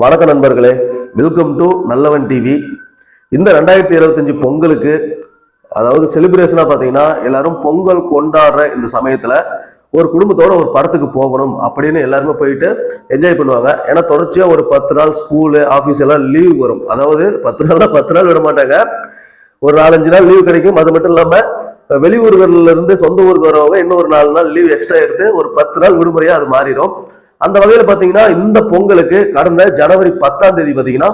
வணக்க நண்பர்களே, welcome to நல்லவன் டிவி. இந்த 2025 பொங்கலுக்கு அதாவது செலிப்ரேஷனா பார்த்தீங்கன்னா எல்லாரும் பொங்கல் கொண்டாடுற இந்த சமயத்துல ஒரு குடும்பத்தோட ஒரு படத்துக்கு போகணும் அப்படின்னு எல்லாருமே போயிட்டு என்ஜாய் பண்ணுவாங்க. ஏன்னா தொடர்ச்சியா ஒரு 10 நாள் ஸ்கூலு ஆஃபீஸ் எல்லாம் லீவ் வரும். அதாவது 10 நாள் விட மாட்டாங்க, ஒரு 4-5 நாள் லீவ் கிடைக்கும். அது மட்டும் இல்லாம வெளியூர்கள்ல இருந்து சொந்த ஊருக்கு வரவங்க இன்னும் ஒரு 4 நாள் லீவ் எக்ஸ்ட்ரா எடுத்து ஒரு 10 நாள் விடுமுறையா அது மாறிடும். அந்த வகையில பாத்தீங்கன்னா இந்த பொங்கலுக்கு கடந்த ஜனவரி 10ஆம் தேதி பாத்தீங்கன்னா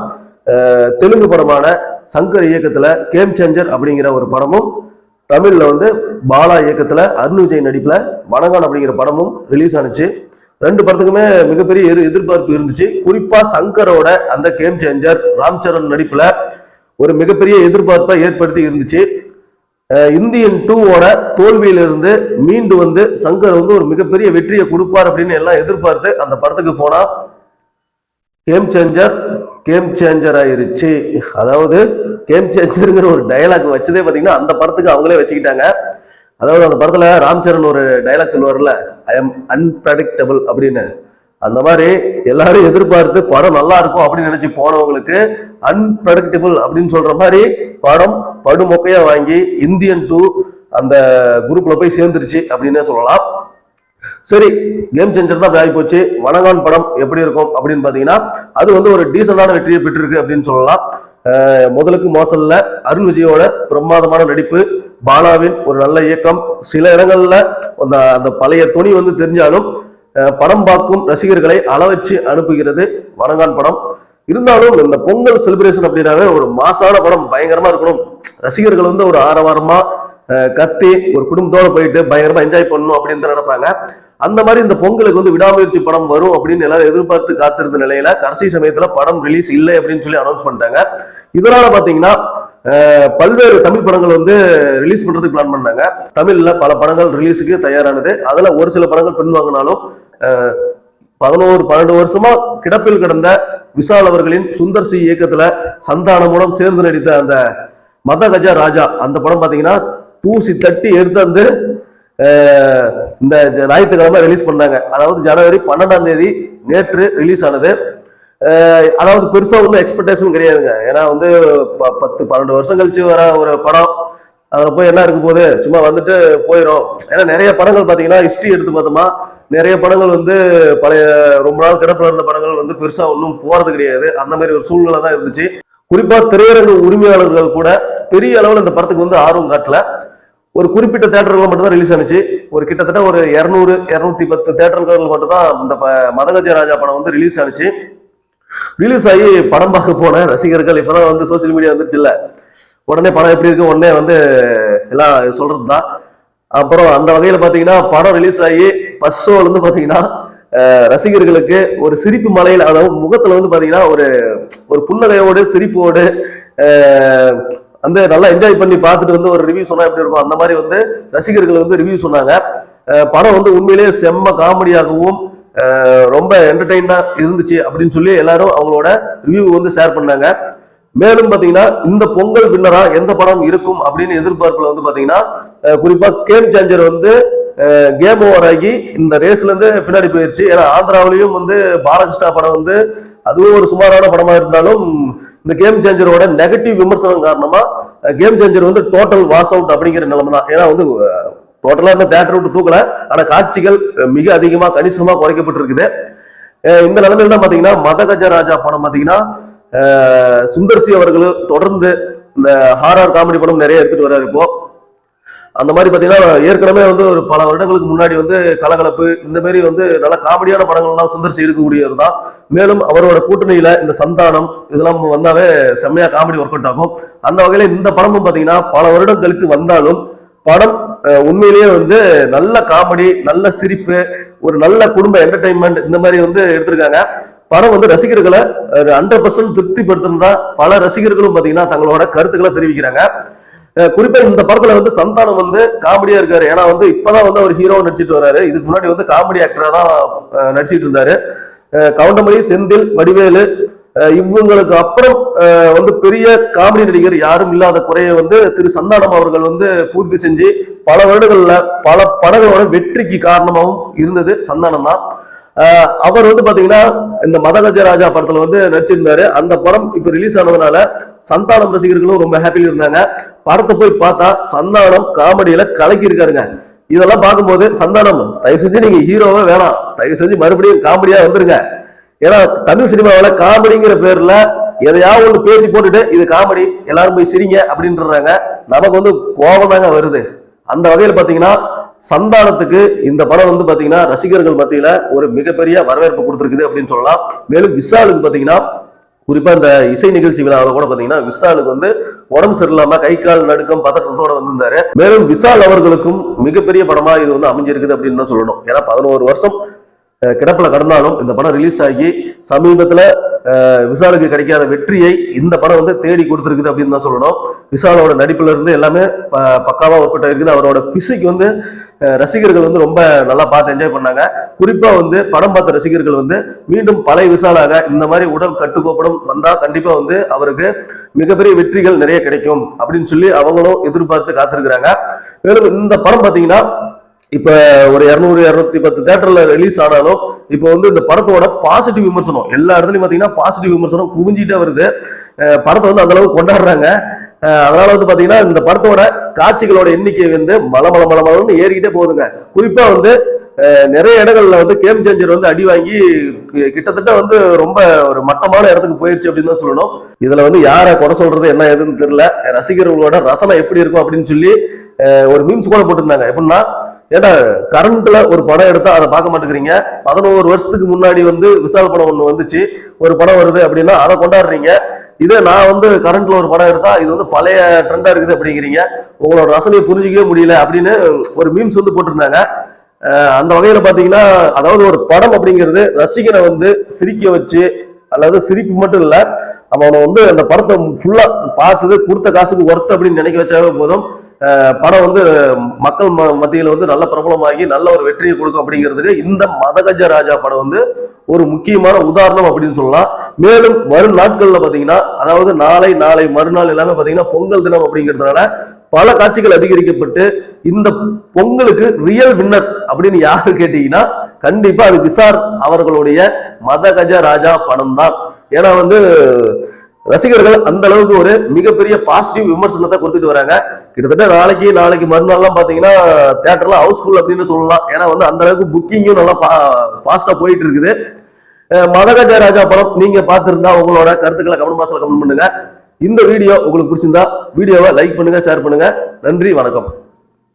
தெலுங்கு படமான சங்கர் இயக்கத்துல கேம் சேஞ்சர் அப்படிங்கிற ஒரு படமும், தமிழ்ல பாலா இயக்கத்துல அருண் விஜய் நடிப்புல வணங்கான் அப்படிங்கிற படமும் ரிலீஸ் ஆனிச்சு. ரெண்டு படத்துக்குமே மிகப்பெரிய எதிர்பார்ப்பு இருந்துச்சு. குறிப்பா சங்கரோட அந்த கேம் சேஞ்சர் ராம் சரண் நடிப்புல ஒரு மிகப்பெரிய எதிர்பார்ப்பை ஏற்படுத்தி இருந்துச்சு. இந்தியன் 2ஓட தோல்வியிலிருந்து மீண்டு சங்கர் ஒரு மிகப்பெரிய வெற்றியை கொடுப்பார் அப்படின்னு எல்லாம் எதிர்பார்த்து அந்த படத்துக்கு போனா கேம் சேஞ்சர் ஆயிருச்சு. அதாவது கேம் சேஞ்சருங்கிற ஒரு டைலாக் வச்சதே பாத்தீங்கன்னா அந்த படத்துக்கு அவங்களே வச்சுக்கிட்டாங்க. அதாவது அந்த படத்துல ராம் சரண் ஒரு டைலாக் சொல்லுவார்ல, ஐ எம் அன்பிரடிக்டபிள் அப்படின்னு. அந்த மாதிரி எல்லாரும் எதிர்பார்த்து படம் நல்லா இருக்கும் அப்படின்னு நினைச்சு போனவங்களுக்கு அன்பிரடிக்டபிள் அப்படின்னு சொல்ற மாதிரி படம் படுமொக்கையா வாங்கி இந்தியன் 2 அந்த குரூப்ல போய் சேர்ந்துருச்சு அப்படின்னே சொல்லலாம். சரி, கேம் சேஞ்சர் தான் ஆகி போச்சு. வணங்கான் படம் எப்படி இருக்கும் அப்படின்னு பாத்தீங்கன்னா அது ஒரு டீசென்டான வெற்றியை பெற்றிருக்கு அப்படின்னு சொல்லலாம். முதலுக்கு மோசல்ல அருண் விஜயோட பிரமாதமான நடிப்பு, பாலாவின் ஒரு நல்ல இயக்கம், சில இடங்கள்ல அந்த பழைய துணி தெரிஞ்சாலும் படம் பார்க்கும் ரசிகர்களை அளவச்சு அனுப்புகிறது வணங்கான் படம். இருந்தாலும் இந்த பொங்கல் செலிப்ரேஷன் அப்படின்னாவே ஒரு மாசான படம் பயங்கரமா இருக்கணும். ரசிகர்கள் ஒரு ஆரவாரமா கத்தி ஒரு குடும்பத்தோட போயிட்டு பயங்கரமா என்ஜாய் பண்ணணும் அப்படின்னு நினைப்பாங்க. அந்த மாதிரி இந்த பொங்கலுக்கு விடாமுயற்சி படம் வரும் அப்படின்னு எல்லாரும் எதிர்பார்த்து காத்திருந்த நிலையில கடைசி சமயத்துல படம் ரிலீஸ் இல்லை அப்படின்னு சொல்லி அனௌன்ஸ் பண்ணிட்டாங்க. இதனால பாத்தீங்கன்னா பல்வேறு தமிழ் படங்கள் ரிலீஸ் பண்றதுக்கு பிளான் பண்ணாங்க. தமிழ்ல பல படங்கள் ரிலீஸுக்கு தயாரானது. அதுல ஒரு சில படங்கள் பின்வாங்கினாலும் 11-12 வருஷமா கிடப்பில் கிடந்த விஷால் அவர்களின் சுந்தர் சி இயக்கத்துல சந்தானமுடன் சேர்ந்து நடித்த அந்த மதகஜ ராஜா அந்த படம் பாத்தீங்கன்னா தூசி தட்டி எடுத்து இந்த ஞாயிற்றுக்கிழமை ரிலீஸ் பண்ணாங்க. அதாவது ஜனவரி 12ஆம் தேதி நேற்று ரிலீஸ் ஆனது. அதாவது பெருசா ஒன்றும் எக்ஸ்பெக்டேஷன் கிடையாதுங்க. ஏன்னா 10-12 வருஷம் கழிச்சு வர ஒரு படம், அதுல போய் என்ன இருக்க போகுது, சும்மா போயிடும். ஏன்னா நிறைய படங்கள் பாத்தீங்கன்னா ஹிஸ்டரி எடுத்து பார்த்தோமா நிறைய படங்கள் பழைய ரொம்ப நாள் கிடப்பில் இருந்த படங்கள் பெருசா ஒன்றும் போறது கிடையாது. அந்த மாதிரி ஒரு சூழ்நிலை தான் இருந்துச்சு. குறிப்பா திரையரங்கு உரிமையாளர்கள் கூட பெரிய அளவில் இந்த படத்துக்கு ஆர்வம் காட்டல. ஒரு குறிப்பிட்ட தேட்டர்கள் மட்டும்தான் ரிலீஸ் ஆனிச்சு. ஒரு கிட்டத்தட்ட ஒரு 200-210 தேட்டர்கள் மட்டும்தான் இந்த மதகஜ ராஜா படம் ரிலீஸ் ஆனிச்சு. ரிலீஸ் ஆகி படம் பார்க்க போன ரசிகர்கள் இப்பதான் சோசியல் மீடியா வந்துருச்சு இல்ல, உடனே படம் எப்படி இருக்கு உடனே எல்லாம் சொல்றதுதான். அப்புறம் அந்த வகையில பாத்தீங்கன்னா படம் ரிலீஸ் ஆகி ஃபர்ஸ்ட் ஷோல பாத்தீங்கன்னா ரசிகர்களுக்கு ஒரு சிரிப்பு மலையில, அதாவது முகத்துல பாத்தீங்கன்னா ஒரு புன்னகையோடு சிரிப்போடு நல்லா என்ஜாய் பண்ணி பார்த்துட்டு ஒரு ரிவ்யூ சொன்னா எப்படி இருக்கும் அந்த மாதிரி ரசிகர்கள் ரிவ்யூ சொன்னாங்க. படம் உண்மையிலேயே செம்ம காமெடியாகவும் ரொம்ப என்டர்டெயினா இருந்துச்சு அப்படின்னு சொல்லி எல்லாரும் அவங்களோட ரிவ்யூ ஷேர் பண்ணாங்க. மேலும் பாத்தீங்கன்னா இந்த பொங்கல் வின்னரா எந்த படம் இருக்கும் அப்படின்னு எதிர்பார்ப்புல பாத்தீங்கன்னா குறிப்பா கேம் சேஞ்சர் கேம் ஓவர் ஆகி இந்த ரேஸ்ல பின்னாடி போயிருச்சு. ஏன்னா ஆந்திராவிலையும் பாலகிருஷ்ணா படம் அதுவும் ஒரு சுமாரான படமா இருந்தாலும் இந்த கேம் சேஞ்சரோட நெகட்டிவ் விமர்சனம் காரணமா game changer total wash out அப்படிங்கிற நிலைமை தான். ஏன்னா டோட்டலா இந்த தேட்டர் விட்டு தூக்கல, ஆனா காட்சிகள் மிக அதிகமா கணிசமா குறைக்கப்பட்டு இருக்குது. இந்த நிலைமையில தான் பாத்தீங்கன்னா மதகஜ ராஜா படம் பாத்தீங்கன்னா சுந்தர்சி அவர்கள் தொடர்ந்து இந்த ஹாரர் காமெடி படம் நிறைய எடுத்துட்டு வர்றாரு. இப்போ அந்த மாதிரி பாத்தீங்கன்னா ஏற்கனவே ஒரு பல வருடங்களுக்கு முன்னாடி கலகலப்பு இந்த மாதிரி நல்ல காமெடியான படங்கள்லாம் சுந்தர்சி எடுக்கக்கூடியவர் தான். மேலும் அவரோட கூட்டணியில இந்த சந்தானம் இதெல்லாம் வந்தாவே செம்மையா காமெடி ஒர்க் அவுட் ஆகும். அந்த வகையில இந்த படமும் பாத்தீங்கன்னா பல வருடம் கழித்து வந்தாலும் படம் உண்மையிலேயே நல்ல காமெடி, நல்ல சிரிப்பு, ஒரு நல்ல குடும்ப என்டர்டைன்மெண்ட் இந்த மாதிரி எடுத்திருக்காங்க. படம் ரசிகர்களை 100% திருப்திப்படுத்தினா பல ரசிகர்களும் பாத்தீங்கன்னா தங்களோட கருத்துக்களை தெரிவிக்கிறாங்க. குறிப்பா இந்த படத்துல சந்தானம் காமெடியா இருக்காரு. ஏன்னா இப்பதான் ஒரு ஹீரோ நடிச்சிட்டு வர்றாரு. இதுக்கு முன்னாடி காமெடி ஆக்டரா தான் நடிச்சிட்டு இருந்தாரு. கவுண்டமணி, செந்தில், வடிவேலு இவங்களுக்கு அப்புறம் பெரிய காமெடி நடிகர் யாரும் இல்லாத குறையை திரு சந்தானம் அவர்கள் பூர்த்தி செஞ்சு பல வருடங்கள்ல பல படங்களோட வெற்றிக்கு காரணமாகவும் இருந்தது சந்தானம் தான். அவர் வந்து பாத்தீங்கன்னா இந்த மதகஜராஜா படத்துல வந்து நடிச்சிருந்தாரு. அந்த படம் இப்ப ரிலீஸ் ஆனதுனால சந்தானம் ரசிகர்களும் ரொம்ப ஹாப்பியா இருந்தாங்க. படத்தை போய் பார்த்தா சந்தானம் காமெடியில கலக்கி இருக்காருங்க. இதெல்லாம் பார்க்கும்போது சந்தானம் தயவு செஞ்சு நீங்க ஹீரோவே வேணாம், தயவு செஞ்சு மறுபடியும் காமெடியா வந்துருங்க. ஏன்னா தமிழ் சினிமாவில காமெடிங்கிற பேர்ல எதையாவது ஒன்று பேசி போட்டுட்டு இது காமெடி எல்லாரும் போய் சிரிங்க அப்படின்றாங்க. நமக்கு வந்து கோபம் தாங்க வருது. அந்த வகையில் பாத்தீங்கன்னா சந்தானத்துக்கு இந்த படம் வந்து பாத்தீங்கன்னா ரசிகர்கள் மத்தியில ஒரு மிகப்பெரிய வரவேற்பு கொடுத்திருக்குது அப்படின்னு சொல்லலாம். மேலும் விஷாலுக்கு பாத்தீங்கன்னா குறிப்பா இந்த இசை நிகழ்ச்சி விழாவில் கூட பாத்தீங்கன்னா விஷாலுக்கு வந்து உடம்பு சரியில்லாம கை கால் நடுக்கம் பதற்றத்தோட வந்திருந்தாரு. மேலும் விஷால் அவர்களுக்கும் மிகப்பெரிய படமா இது வந்து அமைஞ்சிருக்குது அப்படின்னு தான் சொல்லணும். ஏன்னா 11 வருஷம் கிடப்பில் கடந்தாலும் இந்த படம் ரிலீஸ் ஆகி சமீபத்துல விஷாலுக்கு கிடைக்காத வெற்றியை இந்த படம் வந்து தேடி கொடுத்துருக்குது அப்படின்னு தான் சொல்லணும். விஷாலோட நடிப்புல இருந்து எல்லாமே பக்காவா ஒர்க் அவுட் ஆயிருக்குது. அவரோட பிசிக்கு வந்து ரசிகர்கள் வந்து ரொம்ப நல்லா பார்த்து என்ஜாய் பண்ணாங்க. குறிப்பா வந்து படம் பார்த்த ரசிகர்கள் வந்து மீண்டும் பழைய விஷாலாக இந்த மாதிரி உடல் கட்டுக்கோப்படம் வந்தா கண்டிப்பா வந்து அவருக்கு மிகப்பெரிய வெற்றிகள் நிறைய கிடைக்கும் அப்படின்னு சொல்லி அவங்களும் எதிர்பார்த்து காத்திருக்கிறாங்க. மேலும் இந்த படம் பாத்தீங்கன்னா இப்ப ஒரு 200-210 தியேட்டர்ல ரிலீஸ் ஆனாலும் இப்ப வந்து இந்த படத்தோட பாசிட்டிவ் விமர்சனம் எல்லா இடத்துலயும் பாத்தீங்கன்னா பாசிட்டிவ் விமர்சனம் குவிஞ்சிட்டே வருது. படத்தை வந்து அந்த அளவுக்கு கொண்டாடுறாங்க. அதனால வந்து பாத்தீங்கன்னா இந்த படத்தோட காட்சிகளோட எண்ணிக்கை வந்து மலமளன்னு ஏறிக்கிட்டே போகுதுங்க. குறிப்பா வந்து நிறைய இடங்கள்ல வந்து கேம் சேஞ்சர் வந்து அடி வாங்கி கிட்டத்தட்ட வந்து ரொம்ப ஒரு மட்டமான இடத்துக்கு போயிருச்சு அப்படின்னு தான் சொல்லணும். இதுல வந்து யாரை குறை சொல்றது என்ன ஏதுன்னு தெரியல. ரசிகர்களோட ரசனை எப்படி இருக்கும் அப்படின்னு சொல்லி ஒரு மீம்ஸ் கூட போட்டிருந்தாங்க. எப்படின்னா ஏன்னா கரண்ட்ல ஒரு படம் எடுத்தா அதை பார்க்க மாட்டேங்கிறீங்க. 11 வருஷத்துக்கு முன்னாடி வந்து விஷால் படம் ஒண்ணு வந்துச்சு, ஒரு படம் வருது அப்படின்னா அதை கொண்டாடுறீங்க. இதே நான் வந்து கரண்ட்ல ஒரு படம் எடுத்தா இது வந்து பழைய ட்ரெண்டா இருக்குது அப்படிங்கிறீங்க. உங்களோட ரசனையை புரிஞ்சிக்கவே முடியல அப்படின்னு ஒரு மீம்ஸ் வந்து போட்டிருந்தாங்க. அந்த வகையில பாத்தீங்கன்னா அதாவது ஒரு படம் அப்படிங்கிறது ரசிகனை வந்து சிரிக்க வச்சு, அல்லது சிரிப்பு மட்டும் இல்ல, அவனை வந்து அந்த படத்தை ஃபுல்லா பார்த்தது கொடுத்த காசுக்கு ஒர்த் அப்படின்னு நினைக்க வச்சாவே போதும். படம் வந்து மக்கள் மத்தியில வந்து நல்ல பிரபலமாகி நல்ல ஒரு வெற்றியை கொடுக்கும் அப்படிங்கிறதுக்கு இந்த மதகஜராஜா படம் வந்து ஒரு முக்கியமான உதாரணம் அப்படின்னு சொல்லலாம். மேலும் வரும் நாட்கள்ல பாத்தீங்கன்னா அதாவது நாளை மறுநாள் எல்லாமே பாத்தீங்கன்னா பொங்கல் தினம் அப்படிங்கிறதுனால பல காட்சிகள் அதிகரிக்கப்பட்டு இந்த பொங்கலுக்கு ரியல் வின்னர் அப்படின்னு யாரு கேட்டீங்கன்னா கண்டிப்பா அது விஷால் அவர்களுடைய மதகஜராஜா படம் தான். ஏன்னா வந்து ரசிகர்கள் அந்த அளவுக்கு ஒரு மிகப்பெரிய பாசிட்டிவ் விமர்சனத்தை கொடுத்துட்டு வராங்க. கிட்டத்தட்ட நாளைக்கு மறுநாள்லாம் பாத்தீங்கன்னா தியேட்டர்லாம் ஹவுஸ்ஃபுல் அப்படின்னு சொல்லலாம். ஏன்னா வந்து அந்த அளவுக்கு புக்கிங்கும் நல்லா ஃபாஸ்டா போயிட்டு இருக்குது. மதகஜராஜா படம் நீங்க பார்த்திருந்தா உங்களோட கருத்துக்களை கமெண்ட் பாக்ஸ்ல கமெண்ட் பண்ணுங்க. இந்த வீடியோ உங்களுக்கு பிடிச்சிருந்தா வீடியோவை லைக் பண்ணுங்க, ஷேர் பண்ணுங்க. நன்றி, வணக்கம்.